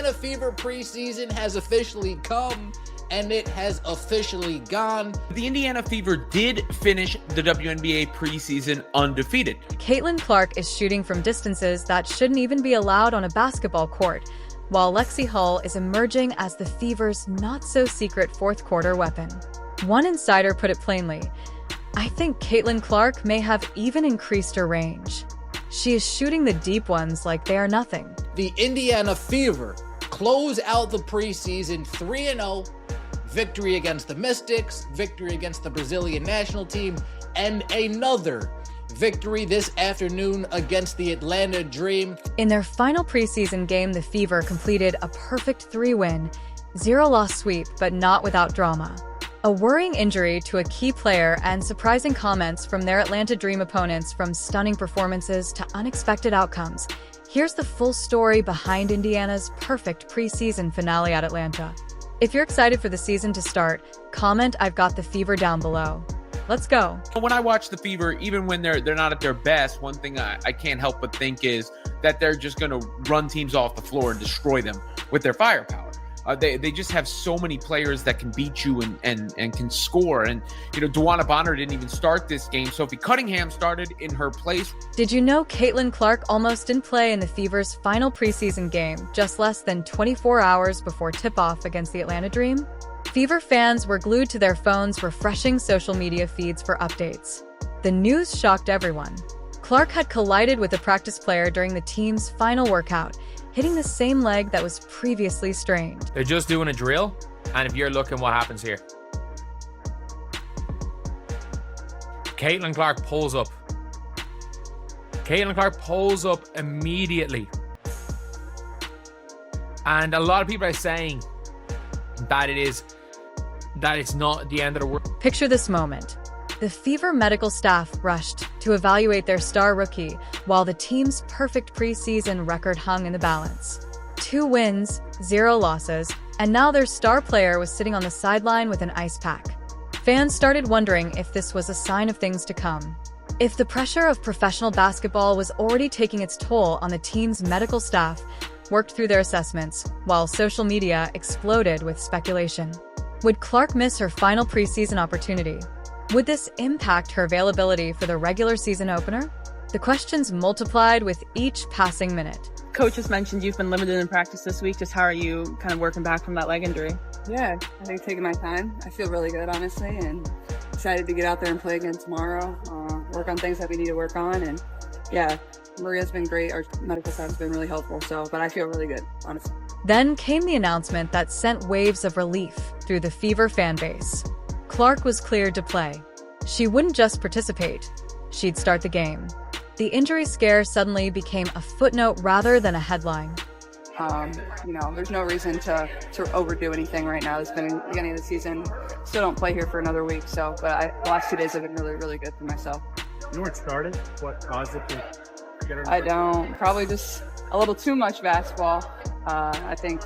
Indiana Fever preseason has officially come, and it has officially gone. The Indiana Fever did finish the WNBA preseason undefeated. Caitlin Clark is shooting from distances that shouldn't even be allowed on a basketball court, while Lexie Hull is emerging as the Fever's not-so-secret fourth-quarter weapon. One insider put it plainly, "I think Caitlin Clark may have even increased her range. She is shooting the deep ones like they are nothing." The Indiana Fever close out the preseason 3-0, victory against the Mystics, victory against the Brazilian national team, and another victory this afternoon against the Atlanta Dream. In their final preseason game, the Fever completed a perfect 3-win, 0-loss sweep, but not without drama. A worrying injury to a key player and surprising comments from their Atlanta Dream opponents, from stunning performances to unexpected outcomes. Here's the full story behind Indiana's perfect preseason finale at Atlanta. If you're excited for the season to start, comment "I've got the Fever" down below. Let's go. When I watch the Fever, even when they're not at their best, one thing I can't help but think is that they're just going to run teams off the floor and destroy them with their firepower. They just have so many players that can beat you and can score. And, Dewana Bonner didn't even start this game. Sophie Cunningham started in her place. Did you know Caitlin Clark almost didn't play in the Fever's final preseason game, just less than 24 hours before tip-off against the Atlanta Dream? Fever fans were glued to their phones, refreshing social media feeds for updates. The news shocked everyone. Clark had collided with a practice player during the team's final workout, hitting the same leg that was previously strained. They're just doing a drill, and if you're looking, what happens here? Caitlin Clark pulls up. Caitlin Clark pulls up immediately. And a lot of people are saying that it's not the end of the world. Picture this moment. The Fever medical staff rushed to evaluate their star rookie, while the team's perfect preseason record hung in the balance. 2 wins, 0 losses, and now their star player was sitting on the sideline with an ice pack. Fans started wondering if this was a sign of things to come. If the pressure of professional basketball was already taking its toll on the team's medical staff, worked through their assessments, while social media exploded with speculation. Would Clark miss her final preseason opportunity? Would this impact her availability for the regular season opener? The questions multiplied with each passing minute. Coach just mentioned you've been limited in practice this week. Just how are you kind of working back from that leg injury? Yeah, I think taking my time. I feel really good, honestly, and excited to get out there and play again tomorrow, work on things that we need to work on. And yeah, Maria's been great. Our medical staff has been really helpful. But I feel really good, honestly. Then came the announcement that sent waves of relief through the Fever fan base. Clark was cleared to play. She wouldn't just participate, she'd start the game. The injury scare suddenly became a footnote rather than a headline. There's no reason to overdo anything right now. It's been the beginning of the season. Still don't play here for another week, the last 2 days have been really, really good for myself. You know where it started? What caused it to get her? I don't. Probably just a little too much basketball. I think,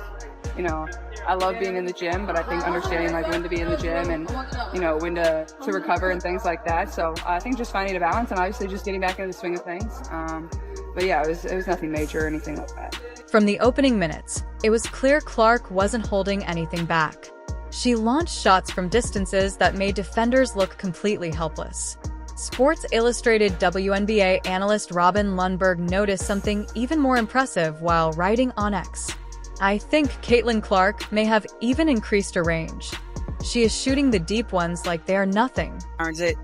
I love being in the gym, but I think understanding when to be in the gym and, when to recover and things like that. So I think just finding a balance and obviously just getting back into the swing of things. But yeah, it was nothing major or anything like that. From the opening minutes, it was clear Clark wasn't holding anything back. She launched shots from distances that made defenders look completely helpless. Sports Illustrated WNBA analyst Robin Lundberg noticed something even more impressive while writing on X. "I think Caitlin Clark may have even increased her range. She is shooting the deep ones like they are nothing." Earns it.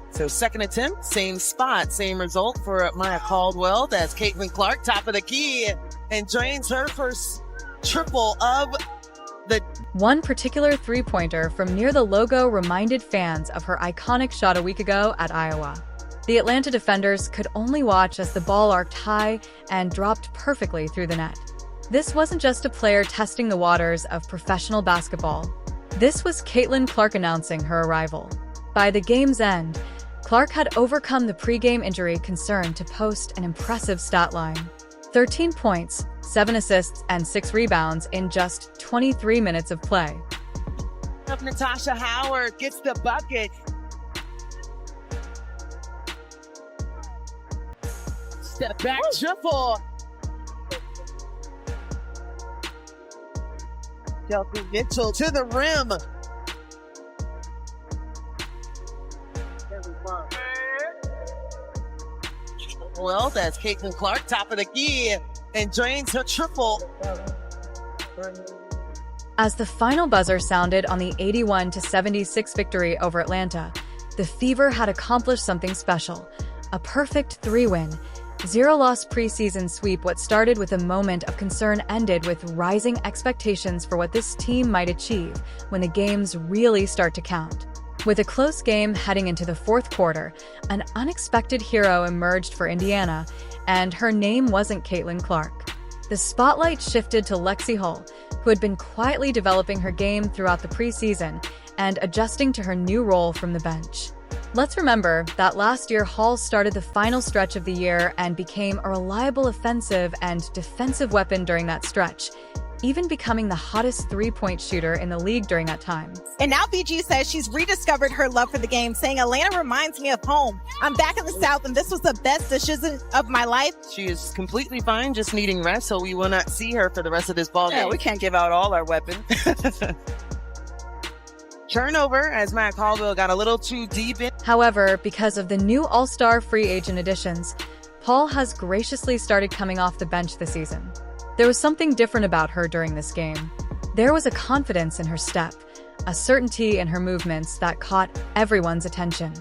So second attempt, same spot, same result for Maya Caldwell. That's Caitlin Clark, top of the key, and joins her first triple of the... One particular three-pointer from near the logo reminded fans of her iconic shot a week ago at Iowa. The Atlanta defenders could only watch as the ball arced high and dropped perfectly through the net. This wasn't just a player testing the waters of professional basketball. This was Caitlin Clark announcing her arrival. By the game's end, Clark had overcome the pre-game injury concern to post an impressive stat line: 13 points, 7 assists, and 6 rebounds in just 23 minutes of play. Natasha Howard gets the bucket. Step back triple. Chelsea Mitchell to the rim. Well, that's Caitlin Clark, top of the key, and joins her triple. As the final buzzer sounded on the 81-76 victory over Atlanta, the Fever had accomplished something special. A perfect 3-win, 0-loss preseason sweep. What started with a moment of concern ended with rising expectations for what this team might achieve when the games really start to count. With a close game heading into the fourth quarter, an unexpected hero emerged for Indiana, and her name wasn't Caitlin Clark. The spotlight shifted to Lexie Hull, who had been quietly developing her game throughout the preseason and adjusting to her new role from the bench. Let's remember that last year Hull started the final stretch of the year and became a reliable offensive and defensive weapon during that stretch, even becoming the hottest three-point shooter in the league during that time. And now BG says she's rediscovered her love for the game, saying Atlanta reminds me of home. I'm back in the South, and this was the best decision of my life. She is completely fine, just needing rest, so we will not see her for the rest of this ball game. Yeah, we can't give out all our weapons. Turnover as Matt Caldwell got a little too deep in. However, because of the new All-Star free agent additions, Paul has graciously started coming off the bench this season. There was something different about her during this game. There was a confidence in her step, a certainty in her movements that caught everyone's attention.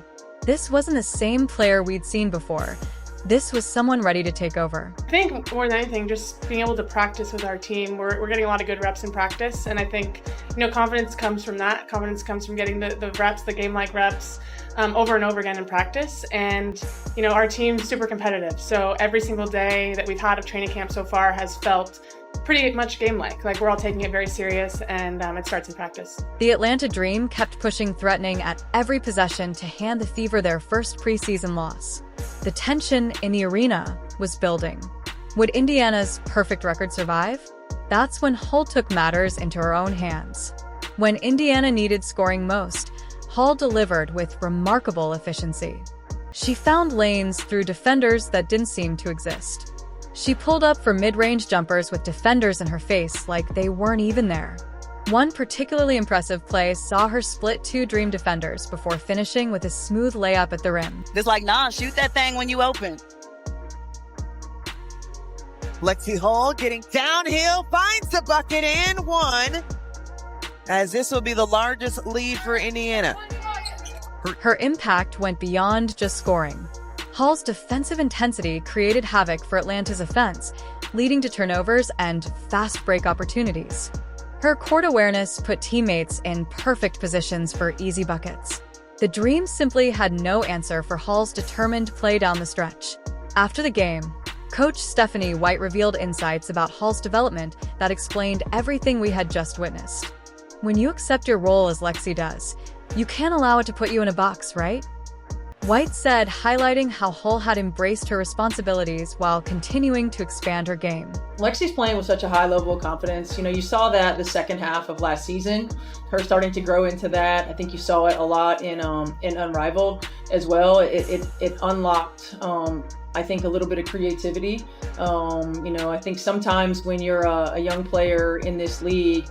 This wasn't the same player we'd seen before. This was someone ready to take over. I think more than anything, just being able to practice with our team. We're getting a lot of good reps in practice, and I think confidence comes from that. Confidence comes from getting the reps, the game-like reps, over and over again in practice. And our team's super competitive, so every single day that we've had of training camp so far has felt pretty much game-like. Like, we're all taking it very serious, and it starts in practice. The Atlanta Dream kept pushing, threatening at every possession to hand the Fever their first preseason loss. The tension in the arena was building. Would Indiana's perfect record survive? That's when Hull took matters into her own hands. When Indiana needed scoring most, Hull delivered with remarkable efficiency. She found lanes through defenders that didn't seem to exist. She pulled up for mid-range jumpers with defenders in her face like they weren't even there. One particularly impressive play saw her split two Dream defenders before finishing with a smooth layup at the rim. It's like, nah, shoot that thing when you open. Lexie Hull getting downhill, finds the bucket and one, as this will be the largest lead for Indiana. Her impact went beyond just scoring. Hull's defensive intensity created havoc for Atlanta's offense, leading to turnovers and fast break opportunities. Her court awareness put teammates in perfect positions for easy buckets. The Dream simply had no answer for Hull's determined play down the stretch. After the game, Coach Stephanie White revealed insights about Hull's development that explained everything we had just witnessed. When you accept your role as Lexie does, you can't allow it to put you in a box, right? White said, highlighting how Hull had embraced her responsibilities while continuing to expand her game. Lexie's playing with such a high level of confidence. You saw that the second half of last season, her starting to grow into that. I think you saw it a lot in Unrivaled as well. It unlocked, I think, a little bit of creativity. I think sometimes when you're a young player in this league,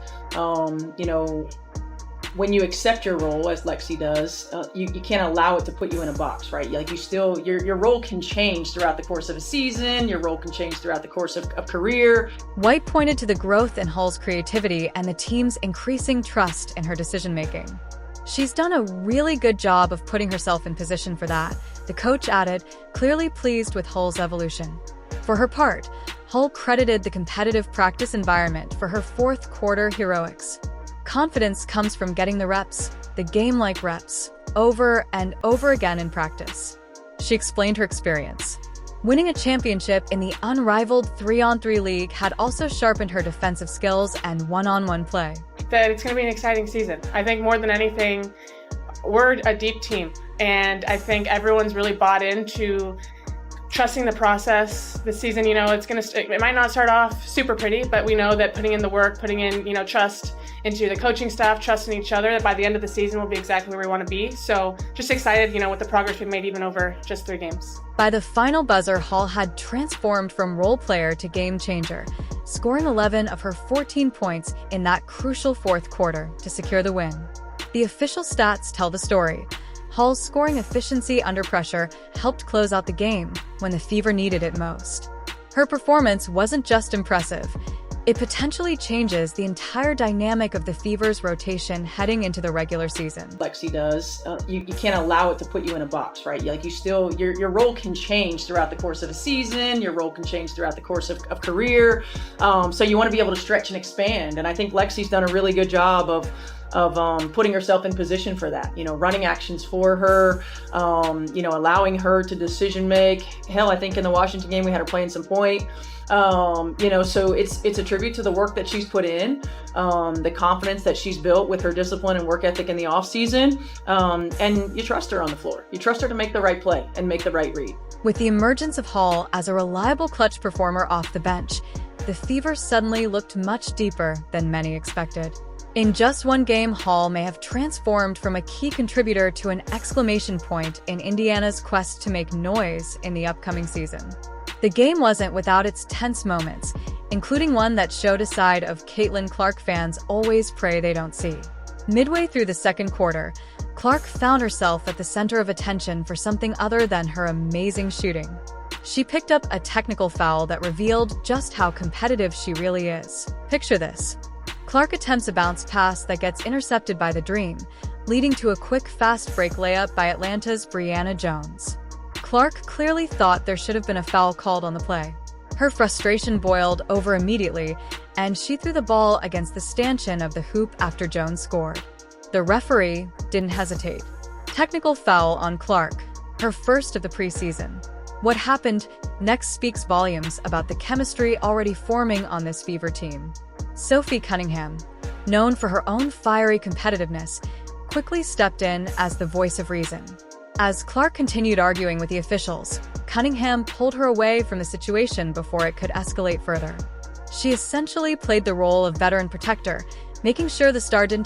when you accept your role as Lexie does, you can't allow it to put you in a box, right? Like, your role can change throughout the course of a season. Your role can change throughout the course of a career. White pointed to the growth in Hull's creativity and the team's increasing trust in her decision-making. She's done a really good job of putting herself in position for that, the coach added, clearly pleased with Hull's evolution. For her part, Hull credited the competitive practice environment for her fourth quarter heroics. Confidence comes from getting the reps, the game-like reps, over and over again in practice. She explained her experience. Winning a championship in the unrivaled 3-on-3 league had also sharpened her defensive skills and one-on-one play. That it's going to be an exciting season. I think more than anything, we're a deep team, and I think everyone's really bought into trusting the process. This season, you know, it might not start off super pretty, but we know that putting in the work, putting in, you know, trust into the coaching staff, trust in each other, that by the end of the season we'll be exactly where we want to be. So just excited, you know, with the progress we've made even over just 3 games. By the final buzzer, Hall had transformed from role player to game changer, scoring 11 of her 14 points in that crucial fourth quarter to secure the win. The official stats tell the story. Hall's scoring efficiency under pressure helped close out the game when the Fever needed it most. Her performance wasn't just impressive. It potentially changes the entire dynamic of the Fever's rotation heading into the regular season. Lexie does. You can't allow it to put you in a box, right? Like you still, your role can change throughout the course of a season. Your role can change throughout the course of career. So you want to be able to stretch and expand. And I think Lexie's done a really good job of putting herself in position for that, you know, running actions for her, you know, allowing her to decision make. Hell, I think in the Washington game, we had her playing some point. You know, so it's a tribute to the work that she's put in, the confidence that she's built with her discipline and work ethic in the off season. And you trust her on the floor. You trust her to make the right play and make the right read. With the emergence of Hall as a reliable clutch performer off the bench, the Fever suddenly looked much deeper than many expected. In just one game, Hall may have transformed from a key contributor to an exclamation point in Indiana's quest to make noise in the upcoming season. The game wasn't without its tense moments, including one that showed a side of Caitlin Clark fans always pray they don't see. Midway through the second quarter, Clark found herself at the center of attention for something other than her amazing shooting. She picked up a technical foul that revealed just how competitive she really is. Picture this. Clark attempts a bounce pass that gets intercepted by the Dream, leading to a quick fast break layup by Atlanta's Brianna Jones. Clark clearly thought there should have been a foul called on the play. Her frustration boiled over immediately, and she threw the ball against the stanchion of the hoop after Jones scored. The referee didn't hesitate. Technical foul on Clark, her first of the preseason. What happened next speaks volumes about the chemistry already forming on this Fever team. Sophie Cunningham, known for her own fiery competitiveness, quickly stepped in as the voice of reason. As Clark continued arguing with the officials, Cunningham pulled her away from the situation before it could escalate further. She essentially played the role of veteran protector, making sure the star didn't